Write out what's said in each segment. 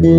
How'd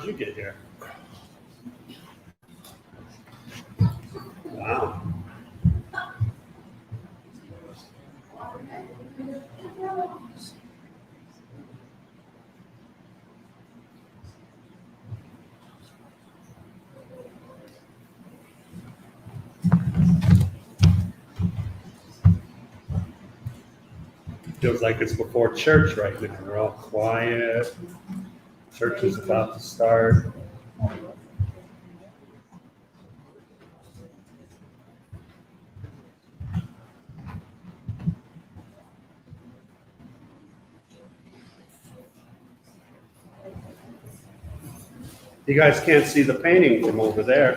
you get here? Wow. Feels like it's before church right now. We're all quiet. Church is about to start. You guys can't see the painting from over there.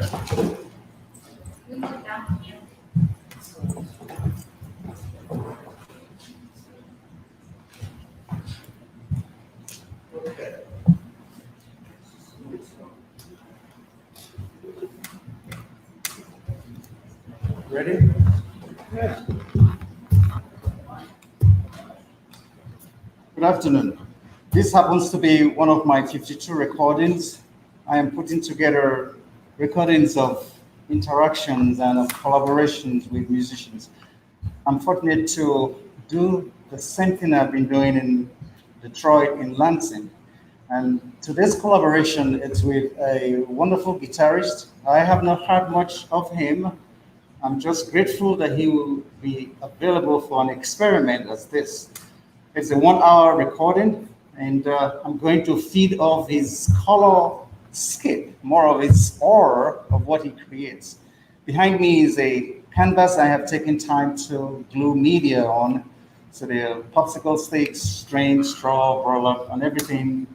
Ready? Yeah. Good afternoon. This happens to be one of my 52 recordings. I am putting together recordings of interactions and of collaborations with musicians. I'm fortunate to do the same thing I've been doing in Detroit, in Lansing. And today's collaboration is with a wonderful guitarist. I have not heard much of him. I'm just grateful that he will be available for an experiment as this. It's a 1-hour recording, and I'm going to feed off his color scape, more of his aura of what he creates. Behind me is a canvas I have taken time to glue media on. So there are popsicle sticks, string, straw, burlap, and everything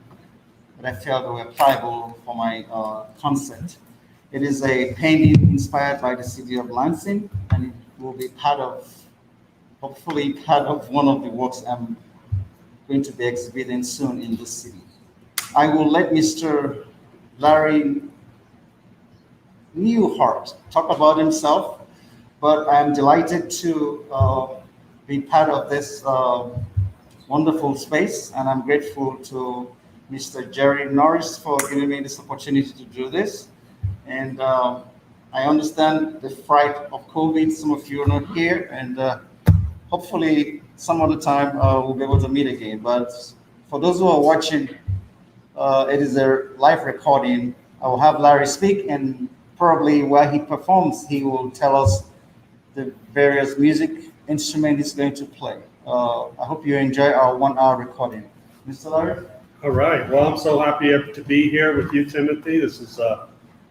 that I felt were pliable for my concept. It is a painting inspired by the city of Lansing, and it will be hopefully part of one of the works I'm going to be exhibiting soon in this city. I will let Mr. Larry Neuhardt talk about himself, but I'm delighted to be part of this wonderful space, and I'm grateful to Mr. Jerry Norris for giving me this opportunity to do this. And I understand the fright of COVID. Some of you are not here, and hopefully some other time we'll be able to meet again. But for those who are watching, it is a live recording. I will have Larry speak, and probably while he performs, he will tell us the various music instrument he's going to play. I hope you enjoy our 1-hour recording. Mr. Larry? All right. Well, I'm so happy to be here with you, Timothy. This is,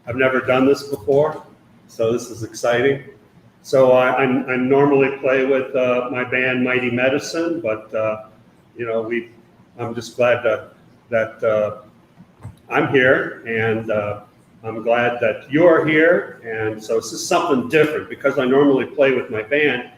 I've never done this before, so this is exciting. So I normally play with my band Mighty Medicine, but I'm just glad that I'm here, and I'm glad that you're here. And so this is something different because I normally play with my band.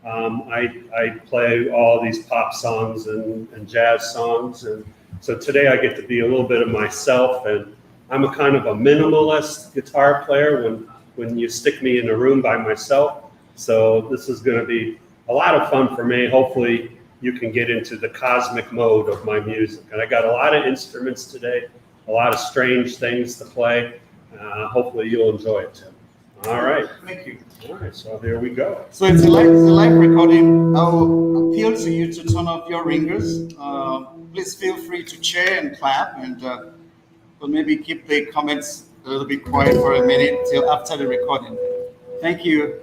I play all these pop songs and jazz songs, and so today I get to be a little bit of myself. And I'm a kind of a minimalist guitar player when you stick me in a room by myself. So this is going to be a lot of fun for me. Hopefully you can get into the cosmic mode of my music. And I got a lot of instruments today, a lot of strange things to play. Hopefully you'll enjoy it, Tim. All right. Thank you. All right, so here we go. So it's a live recording. I'll appeal to you to turn off your ringers. Please feel free to cheer and clap, and but maybe keep the comments a little bit quiet for a minute till after the recording. Thank you.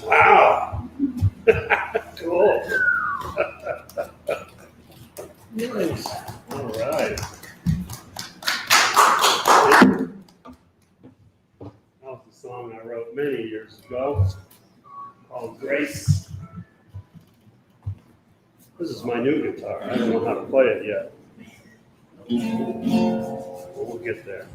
Wow. Cool. Nice. All right. That was a song I wrote many years ago called Grace. This is my new guitar. I don't know how to play it yet. But we'll get there.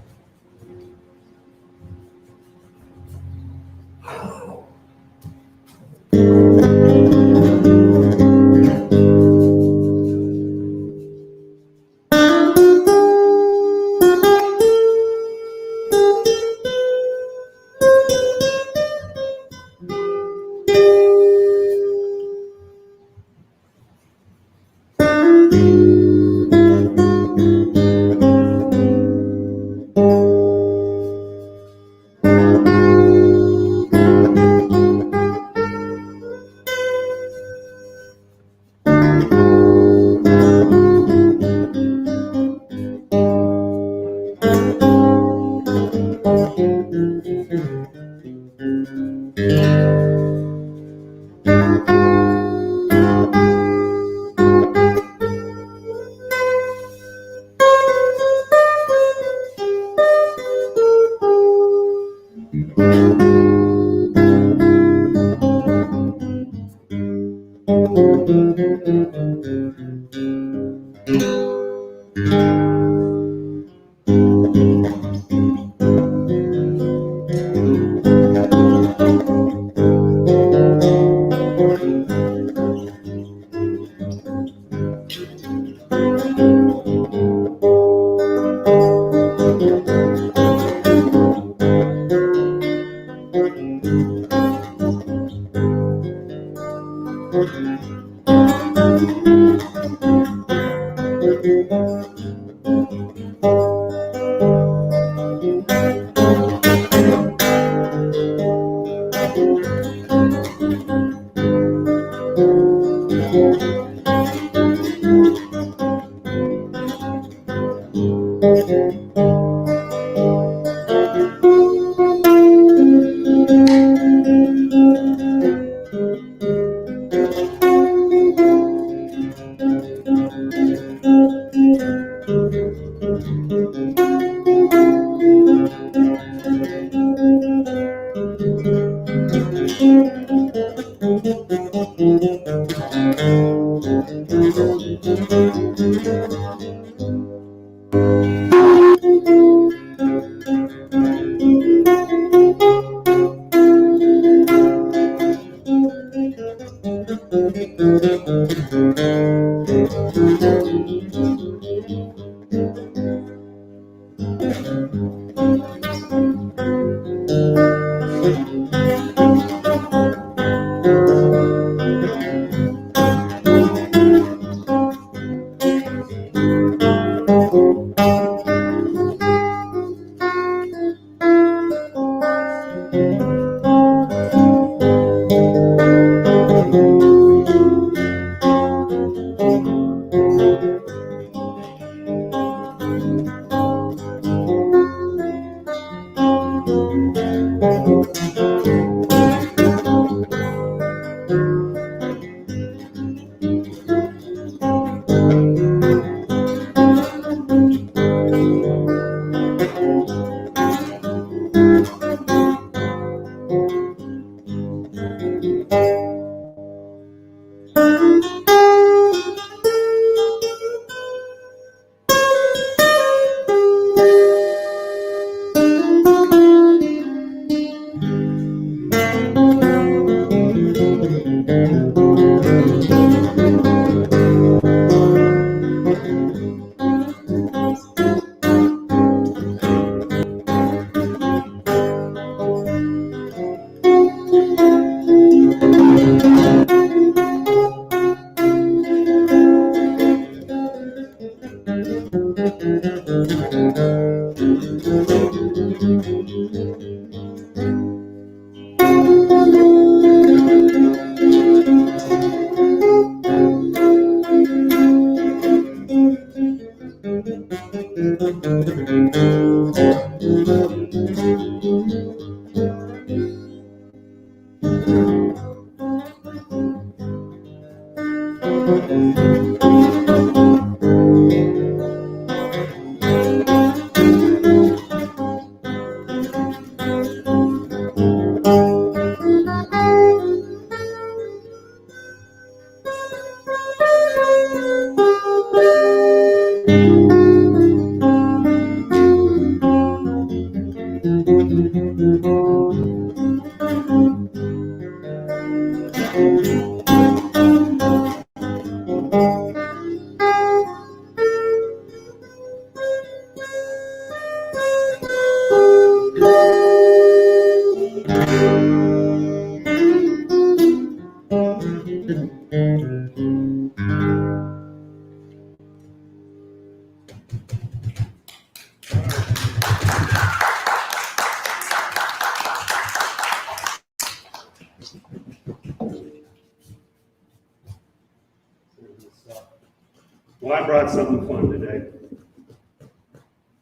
Well, I brought something fun today.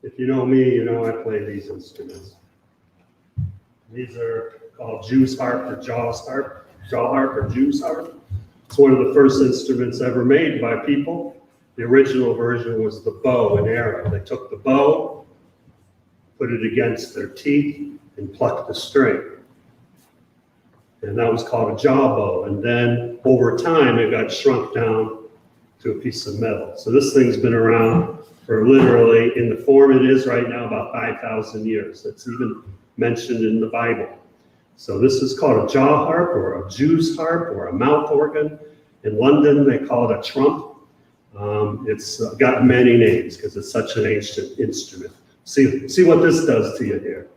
If you know me, you know I play these instruments. These are called Jew's harp or jaw harp or Jew's harp. It's one of the first instruments ever made by people. The original version was the bow and arrow. They took the bow, put it against their teeth, and plucked the string. And that was called a jaw bow. And then over time, it got shrunk down to a piece of metal. So this thing's been around for literally, in the form it is right now, about 5,000 years. It's even mentioned in the Bible. So this is called a jaw harp or a Jew's harp or a mouth organ. In London, they call it a trump. It's got many names because it's such an ancient instrument. See what this does to you here.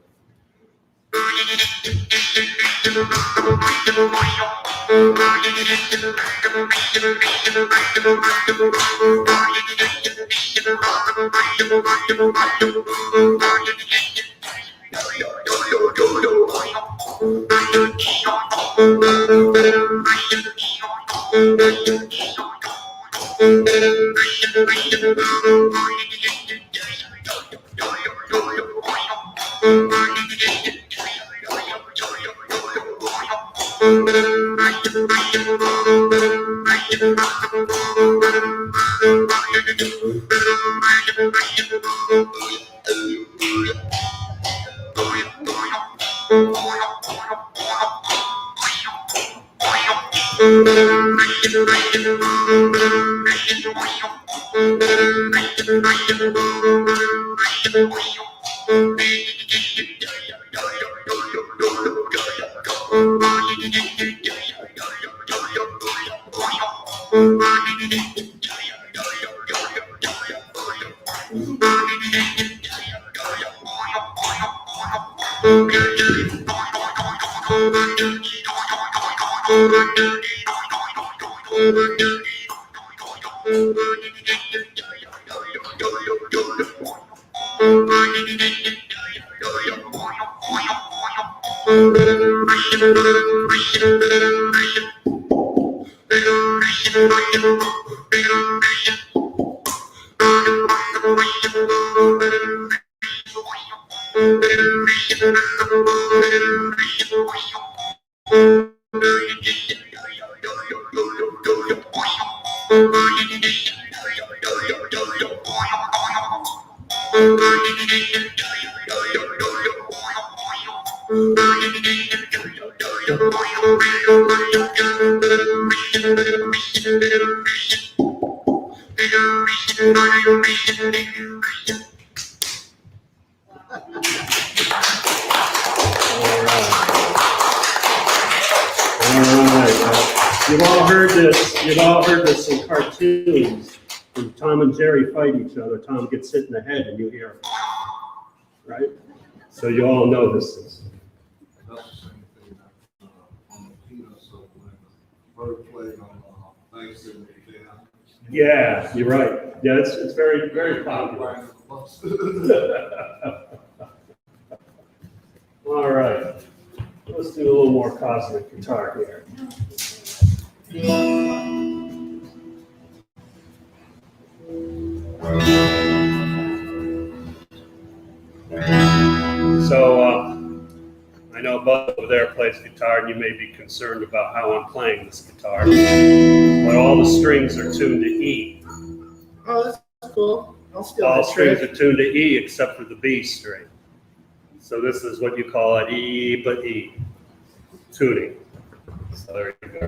You've all heard this in cartoons. When Tom and Jerry fight each other, Tom gets hit in the head and you hear, right? So you all know this is. That's the same thing that on the peanuts of when bird played on Thanksgiving weekend. Yeah, you're right. Yeah, it's very, very popular. All right, let's do a little more cosmic guitar here. So I know Bud over there plays guitar, and you may be concerned about how I'm playing this guitar, but all the strings are tuned to E. Oh, that's cool. All strings are tuned to E except for the B string. So this is what you call an E, but E tuning. So there you go.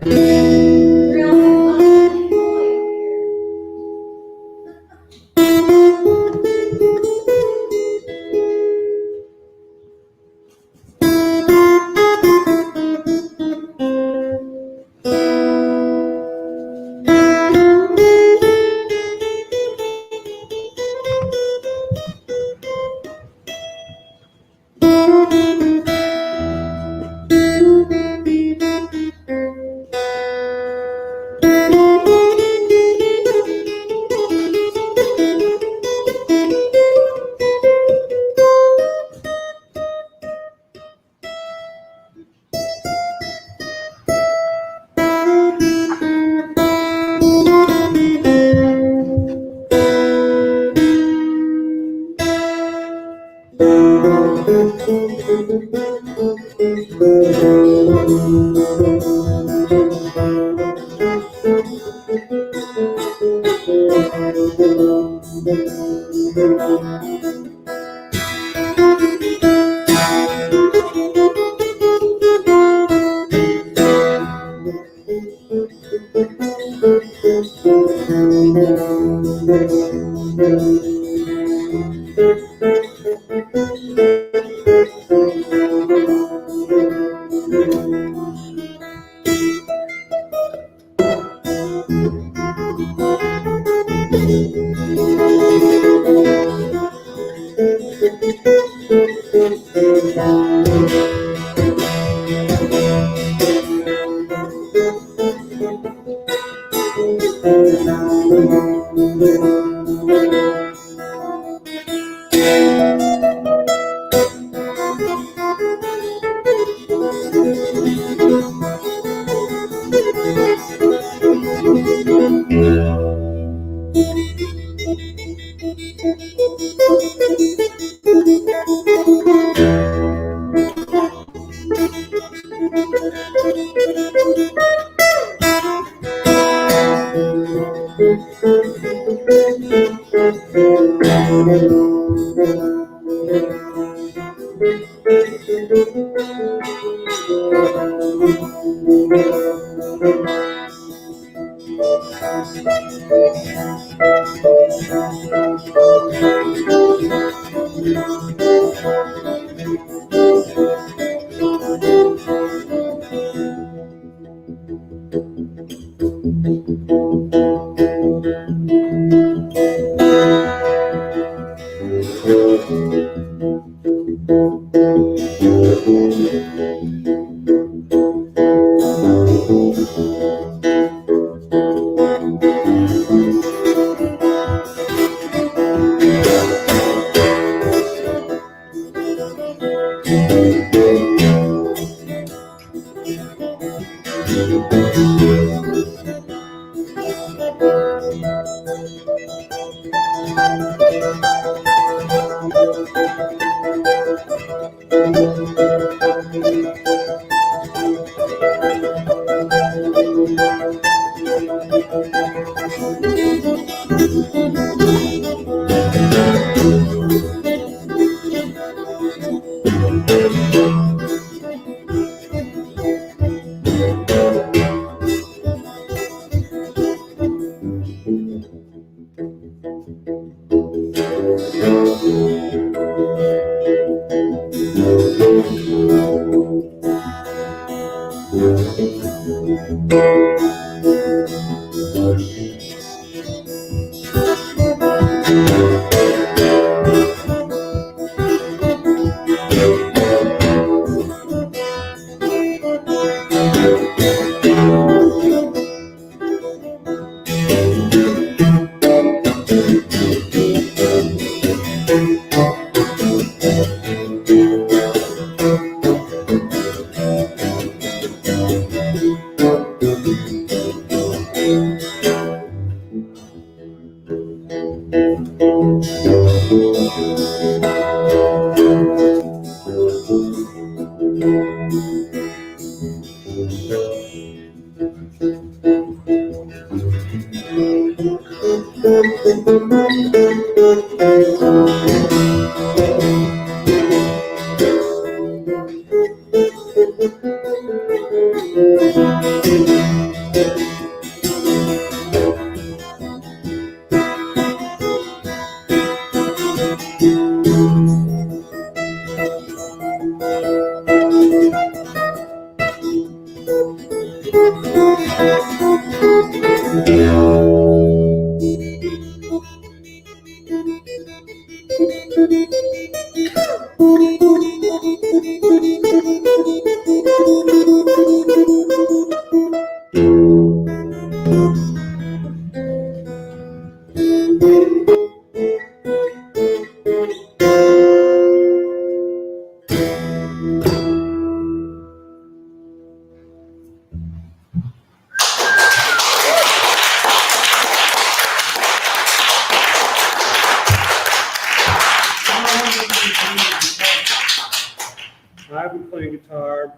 I've been playing guitar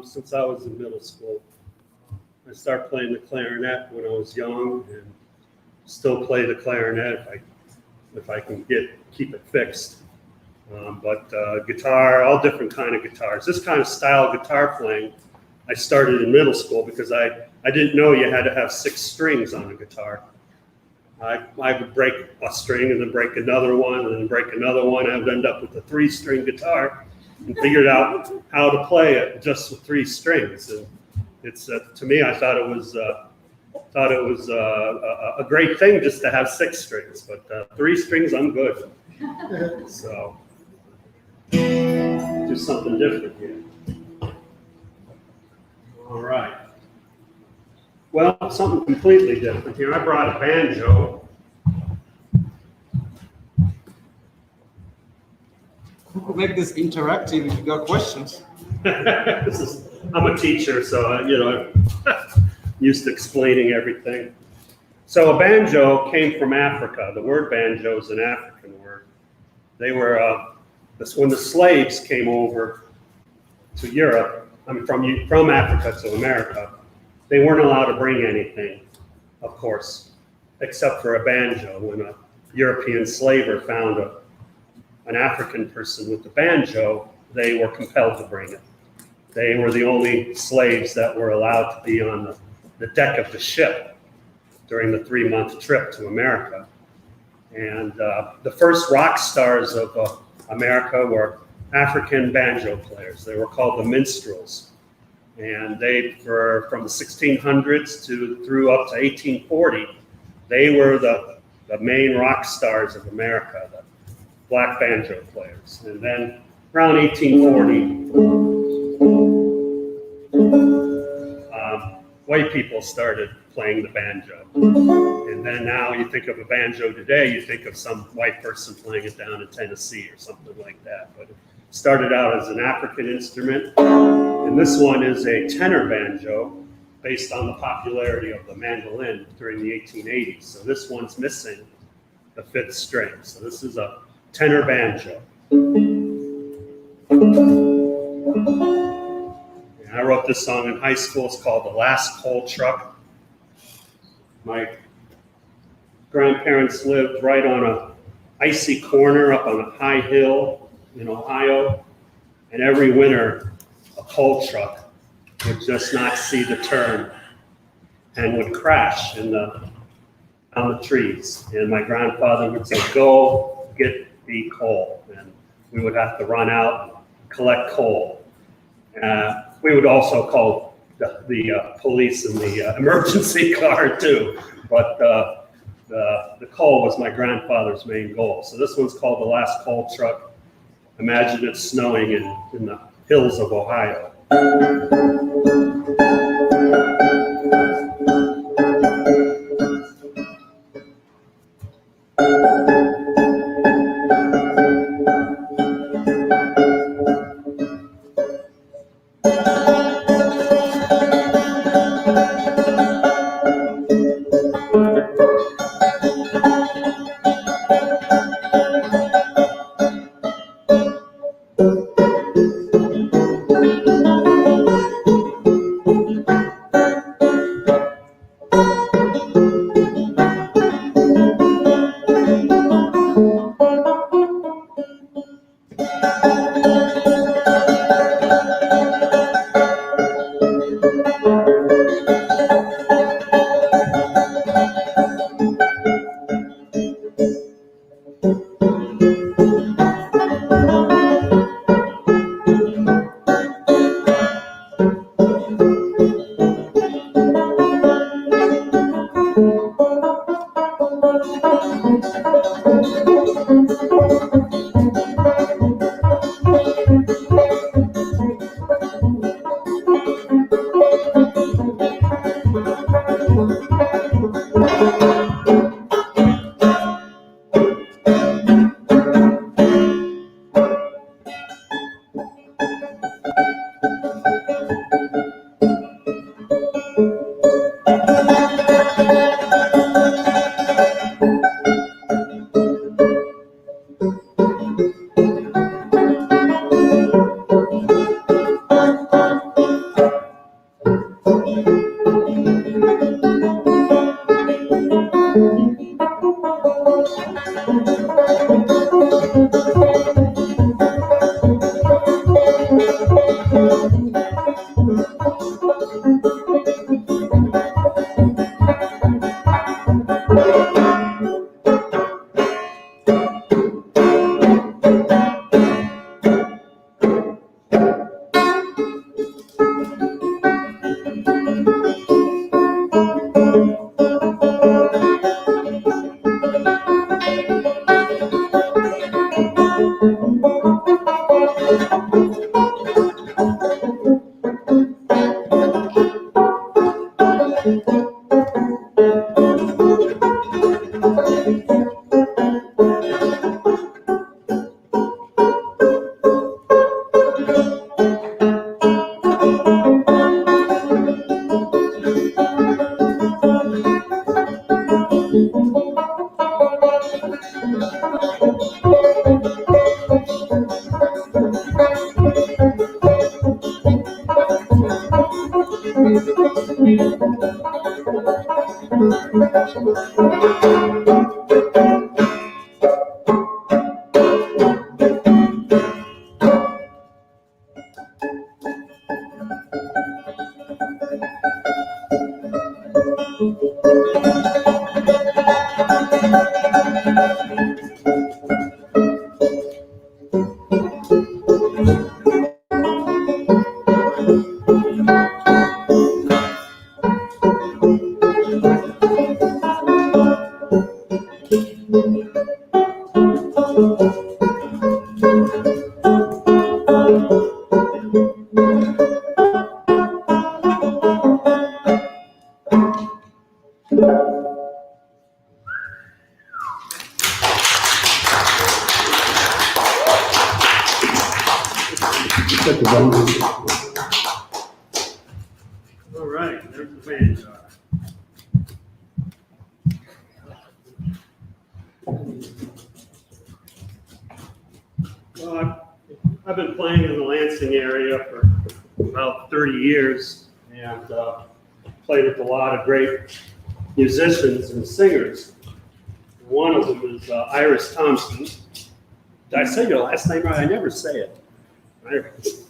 since I was in middle school. I started playing the clarinet when I was young, and still play the clarinet if I can keep it fixed. But guitar, all different kind of guitars. This kind of style guitar playing, I started in middle school because I didn't know you had to have 6 strings on a guitar. I would break a string and then break another one and then break another one. I would end up with a 3-string guitar and figured out how to play it just with 3 strings. And it's to me, I thought it was a great thing just to have 6 strings, but 3 strings, I'm good. So do something different here. All right. Well, something completely different here. I brought a banjo. We could make this interactive if you got questions. I'm a teacher, so I'm used to explaining everything. So a banjo came from Africa. The word banjo is an African word. They were when the slaves came over to Europe, from Africa to America. They weren't allowed to bring anything, of course, except for a banjo. When a European slaver found an African person with a banjo, they were compelled to bring it. They were the only slaves that were allowed to be on the deck of the ship during the 3-month trip to America. And the first rock stars of America were African banjo players. They were called the minstrels. And they were from the 1600s through up to 1840. They were the main rock stars of America, the black banjo players. And then around 1840, white people started playing the banjo. And then now you think of a banjo today, you think of some white person playing it down in Tennessee or something like that. But it started out as an African instrument. And this one is a tenor banjo based on the popularity of the mandolin during the 1880s. So this one's missing the 5th string. So this is a tenor banjo. And I wrote this song in high school. It's called The Last Coal Truck. My grandparents lived right on a icy corner up on a high hill in Ohio. And every winter, a coal truck would just not see the turn and would crash on the trees. And my grandfather would say, "Go get the coal." And we would have to run out and collect coal. We would also call the police and the emergency car too. But the coal was my grandfather's main goal. So this one's called The Last Coal Truck. Imagine it snowing in the hills of Ohio. All right, there's the banjo. Well, I've been playing in the Lansing area for about 30 years and played with a lot of great musicians and singers. One of them is Iris Thompson. Did I say your last name right? I never say it. Iris.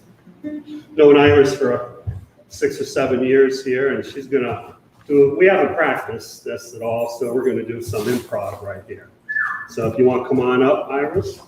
Known Iris for 6 or 7 years here, and she's gonna do. We haven't practiced this at all, so we're gonna do some improv right here. So if you want to come on up, Iris.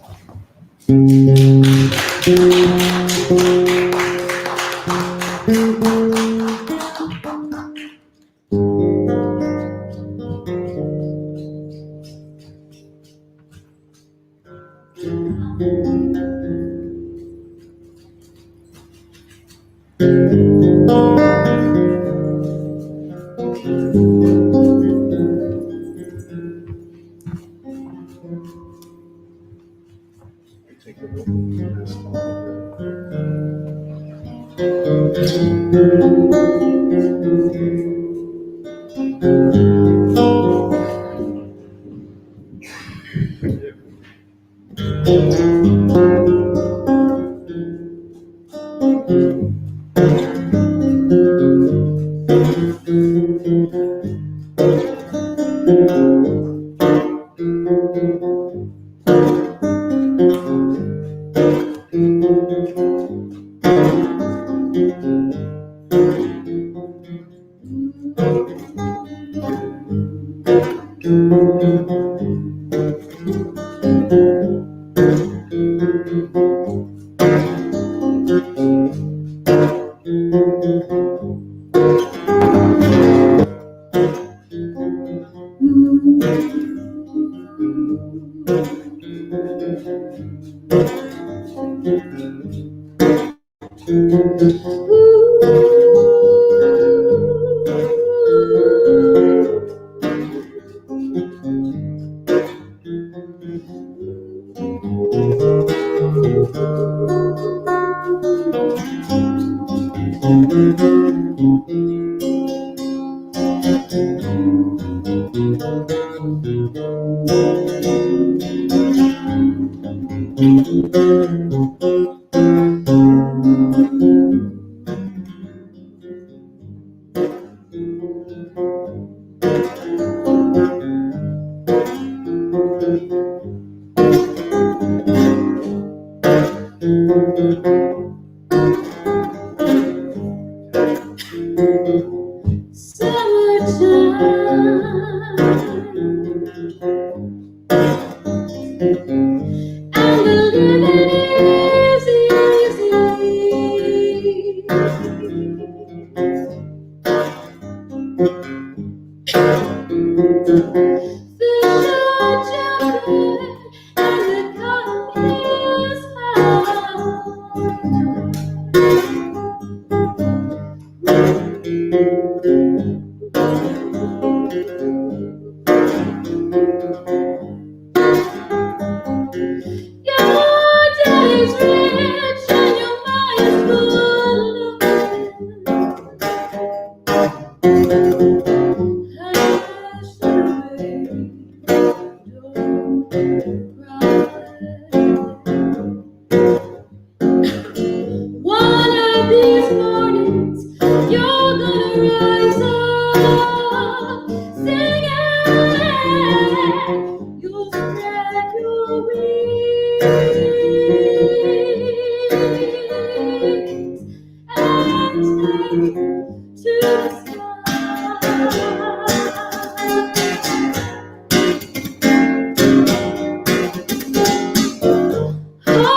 Your day's rich and your mind's good looking. Hush, baby, don't cry. One of these mornings, you're gonna rise up singing. You'll spread your wings and take to the sky. Oh,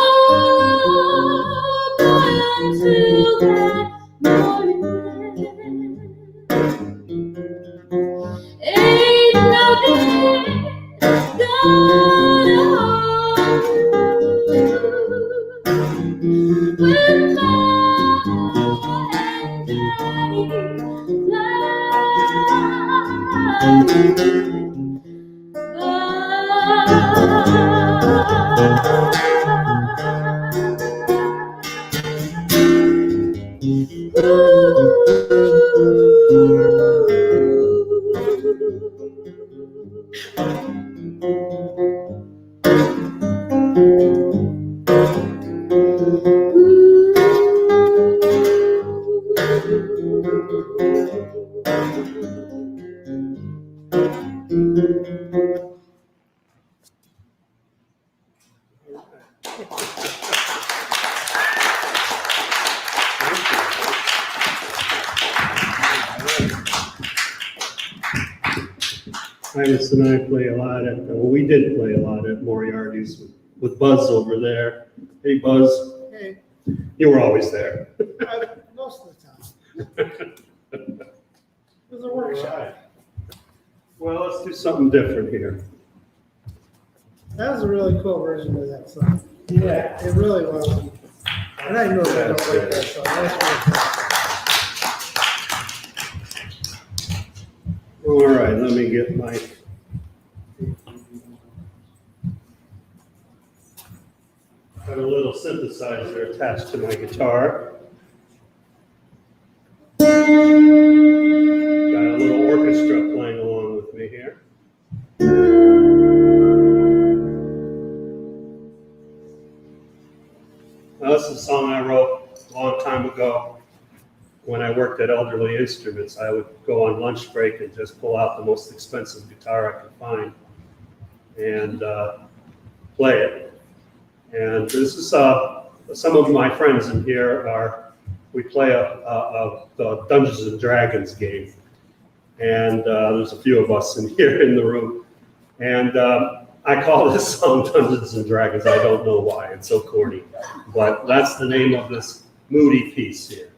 boy, until that morning, ain't nothing gonna harm you. When mama and daddy Iris and I play a lot at, well, we did play a lot at Moriarty's with Buzz over there. Hey, Buzz, Hey, you were always there. most of the time. It was a workshop. Well, let's do something different here. That was a really cool version of that song. Yeah. It really was. And I know they don't like that song. That's really All right, let me get my. Got a little synthesizer attached to my guitar. Got a little orchestra playing along with me here. Now, this is a song I wrote a long time ago when I worked at Elderly Instruments. I would go on lunch break and just pull out the most expensive guitar I could find and play it. And this is some of my friends in here we play the Dungeons and Dragons game. And there's a few of us in here in the room. And I call this song Dungeons and Dragons. I don't know why, it's so corny. But that's the name of this moody piece here.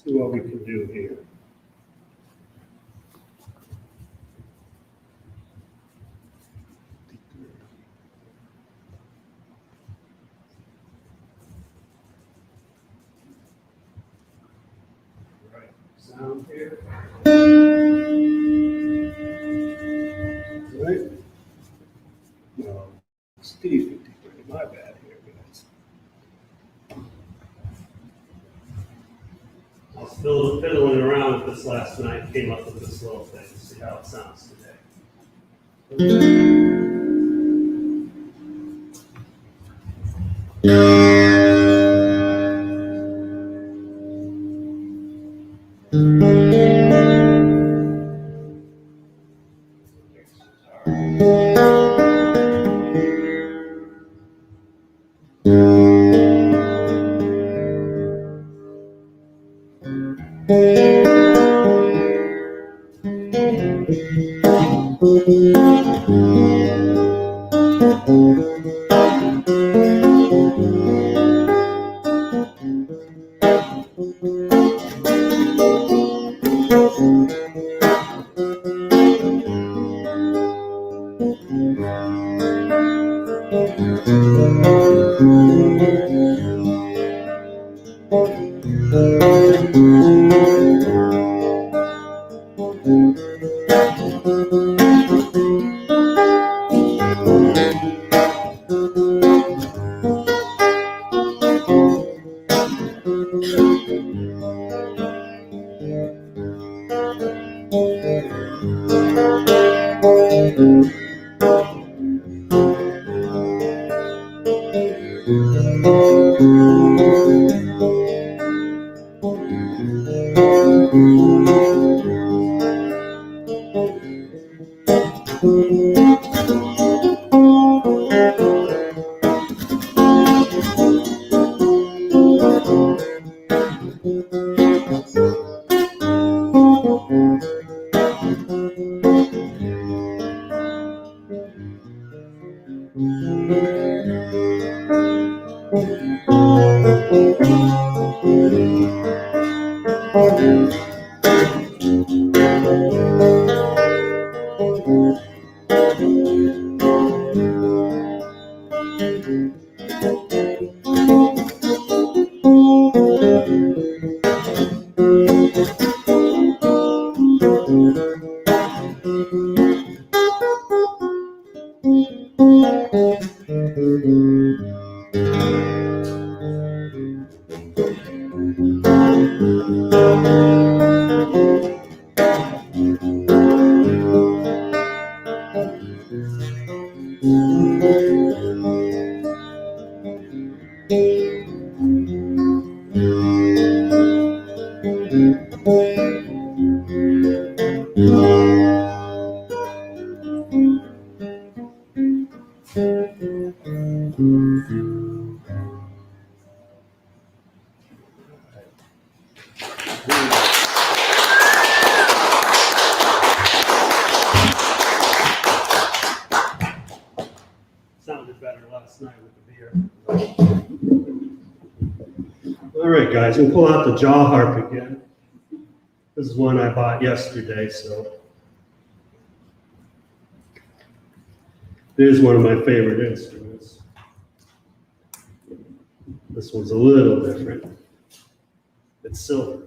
See what we can do here. Right, sound here. Right? No, Steve 53, my bad here, guys. I was fiddling around with this last night, came up with this little thing, to see how it sounds today. Sounded better last night with the beer. All right, guys, we'll pull out the jaw harp again. This is one I bought yesterday, so. It is one of my favorite instruments. This one's a little different. It's silver.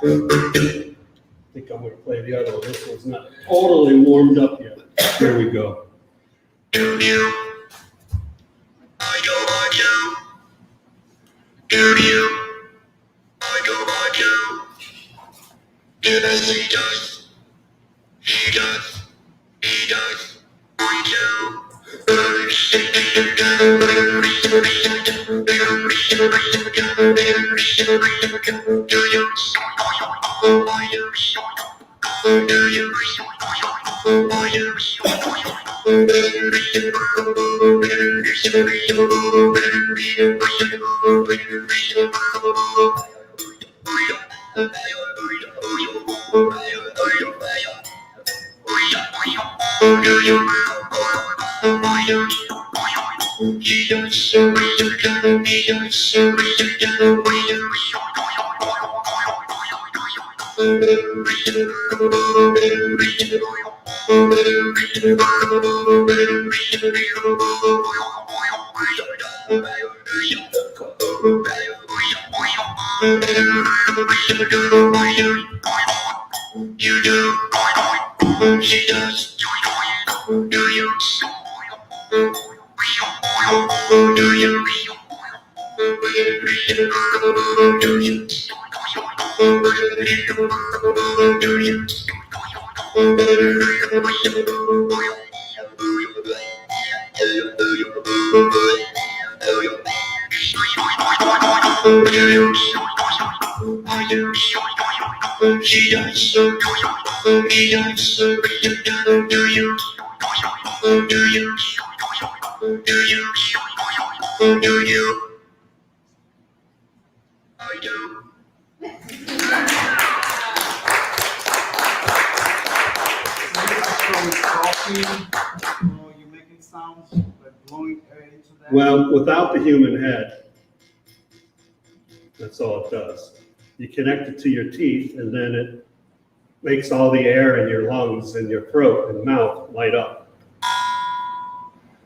I think I'm going to play the other one. This one's not totally warmed up yet. Here we go. You're making sounds like blowing air into that. Well, without the human head, that's all it does. You connect it to your teeth, and then it makes all the air in your lungs and your throat and mouth light up.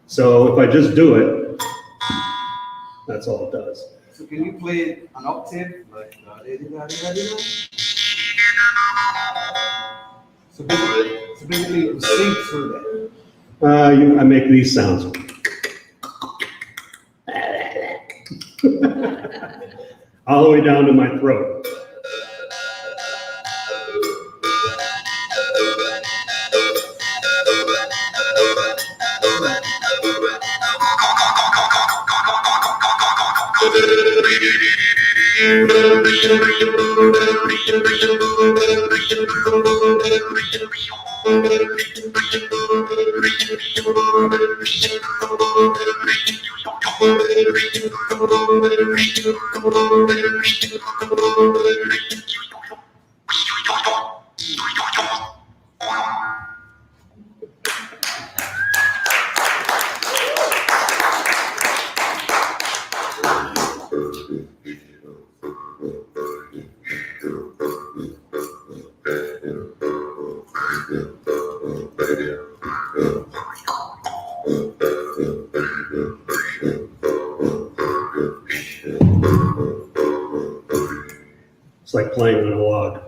So if I just do it, that's all it does. So can you play an octave like so basically you sing through that. I make these sounds. All the way down to my throat. It's like playing on a log.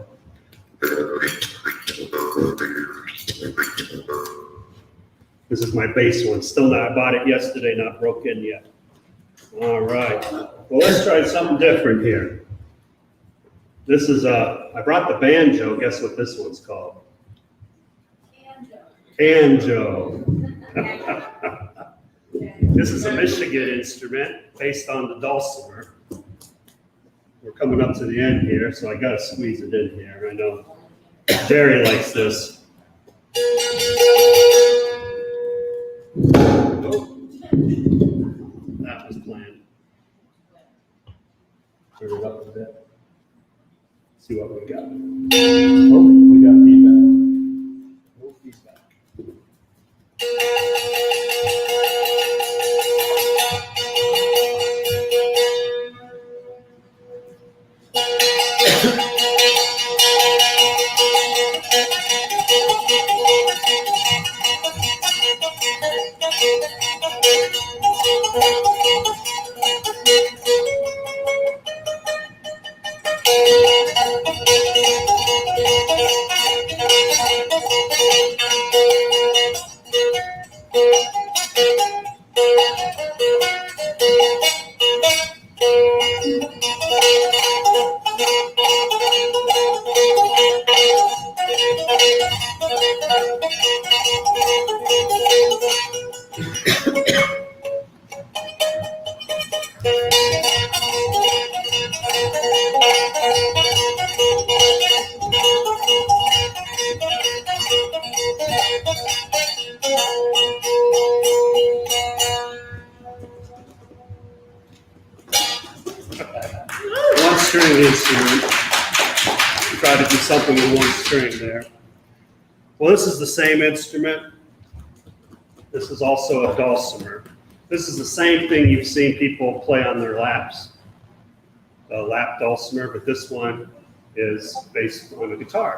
This is my bass one. Still not, I bought it yesterday, not broke in yet. All right. Well, let's try something different here. This is, I brought the banjo. Guess what this one's called? Banjo. This is a Michigan instrument based on the dulcimer. We're coming up to the end here, so I gotta squeeze it in here. I know Jerry likes this. Oh, that was planned. Turn it up a bit. See what we got. Oh, we got feedback. No feedback. One string instrument. Try to do something with one string there. Well, this is the same instrument. This is also a dulcimer. This is the same thing you've seen people play on their laps, a lap dulcimer, but this one is based on a guitar.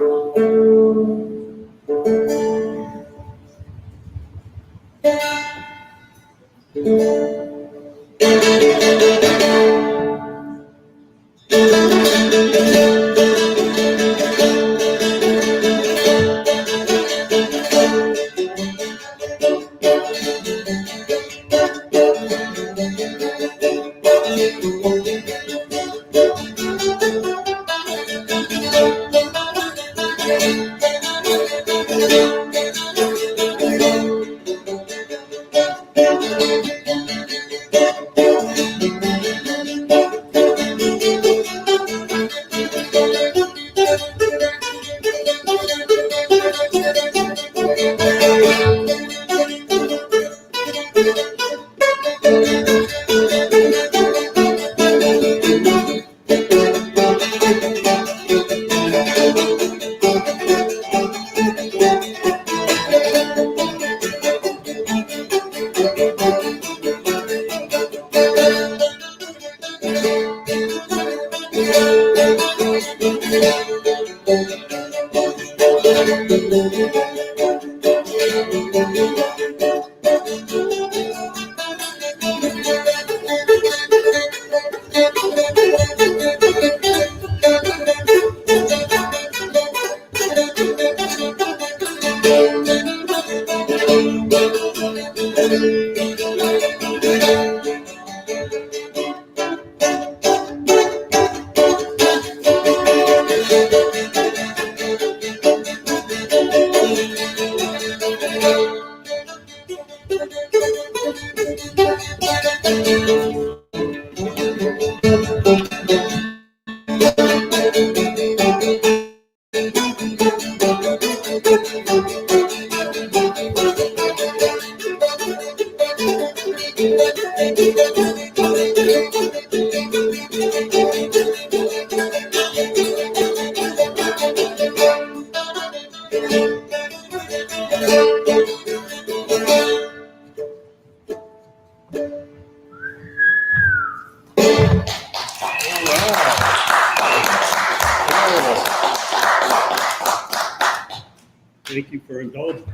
Thank you for indulging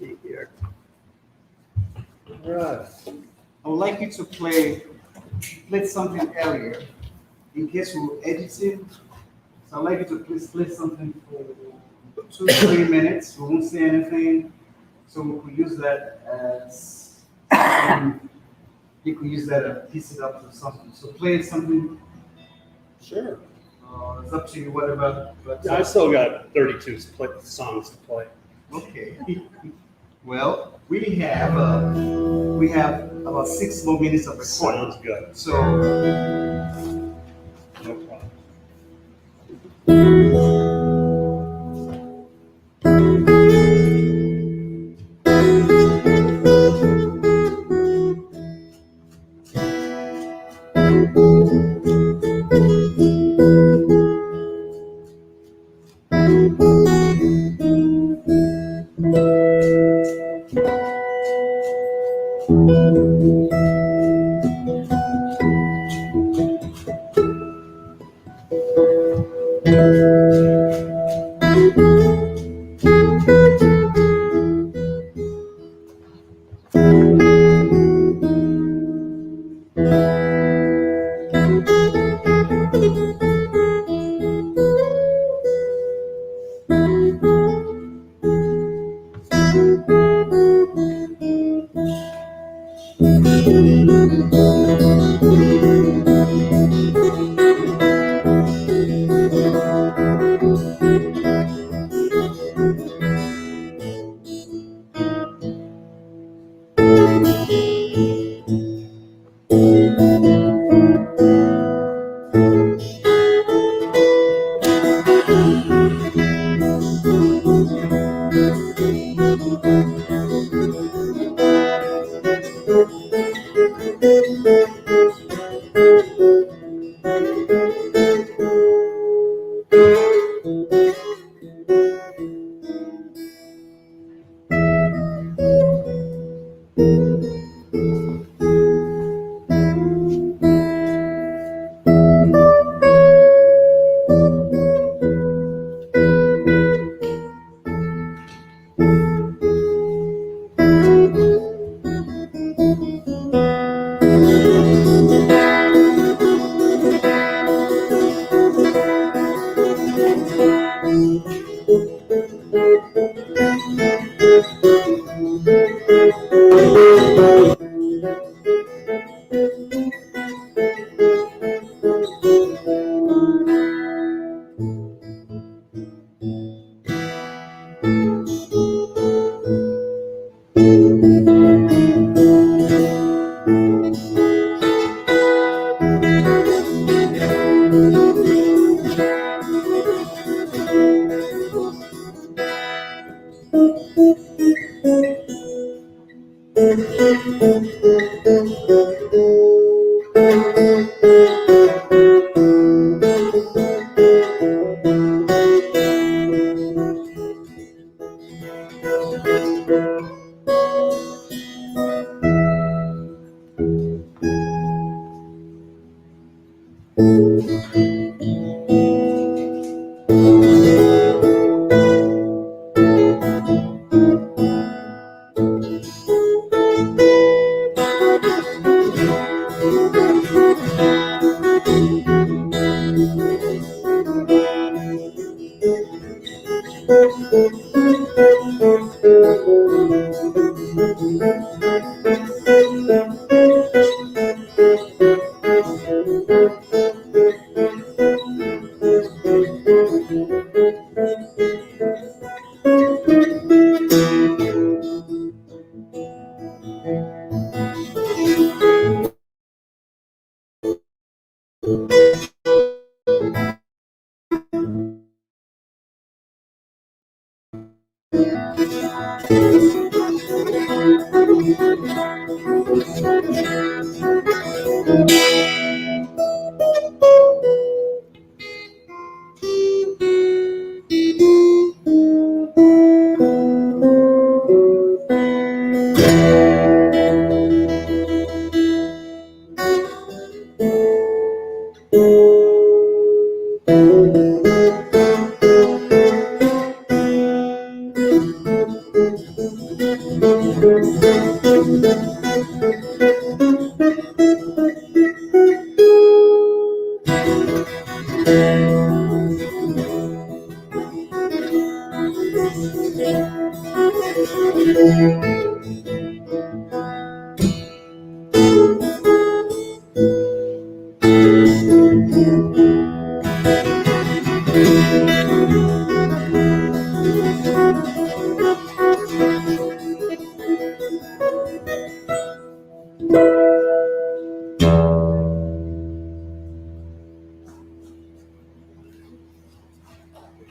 me here. All right. I would like you to play something earlier in case we're editing. So I'd like you to please play something for 2-3 minutes. We won't say anything. So we could use that as you could use that and piece it up to something. So play something. Sure. It's up to you, whatever. But I still got 32 songs to play. okay. Well, we have about 6 more minutes of recording. Sounds good. So No problem.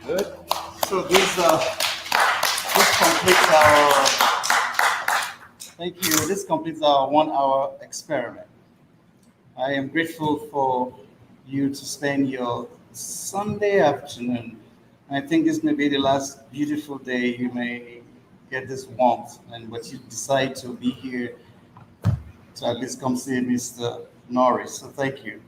Good. So this completes our, thank you. This completes our 1 hour experiment. I am grateful for you to spend your Sunday afternoon. I think this may be the last beautiful day you may get this warmth, but you decide to be here to at least come see Mr. Norris. So thank you.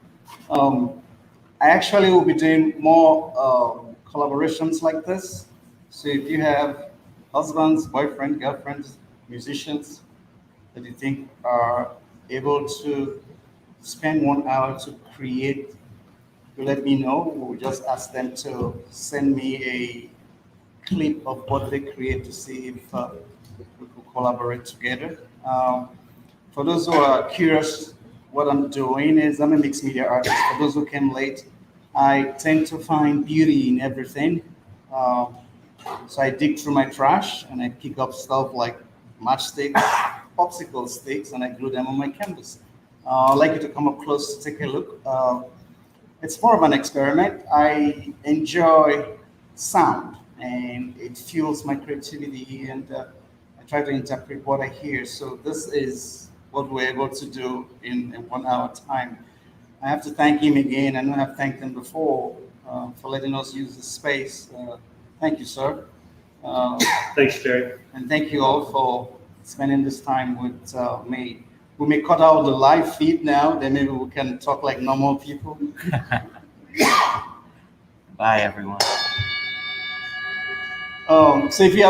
I actually will be doing more collaborations like this. So if you have husbands, boyfriends, girlfriends, musicians that you think are able to spend 1 hour to create, you let me know. We'll just ask them to send me a clip of what they create to see if we could collaborate together. For those who are curious, what I'm doing is I'm a mixed media artist. For those who came late, I tend to find beauty in everything. So I dig through my trash and I pick up stuff like matchsticks, popsicle sticks, and I glue them on my canvas. I'd like you to come up close to take a look. It's more of an experiment. I enjoy sound and it fuels my creativity, and I try to interpret what I hear. So this is what we're able to do in 1 hour time. I have to thank him again. I know I've thanked him before for letting us use the space. Thank you, sir. Thanks, Jerry. And thank you all for spending this time with me. We may cut out the live feed now, then maybe we can talk like normal people. Bye, everyone. So if you have